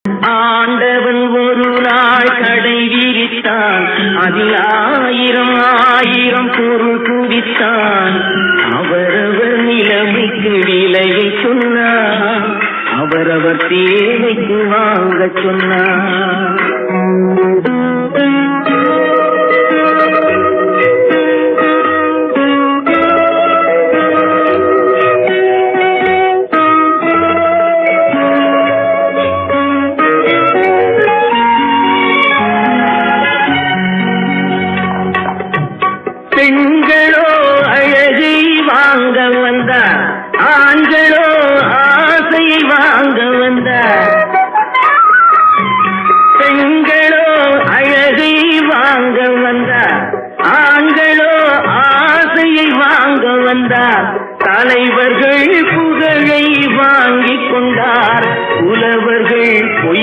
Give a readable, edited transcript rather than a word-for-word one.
ஆண்டவன் ஒரு நாள் கடை விரித்தான், அதில் ஆயிரம் ஆயிரம் பொருள் குவித்தான். அவரவர் நிலைமைக்கு விலையை சொன்னார், அவரவர் தேவைக்கு வாங்க சொன்னார்.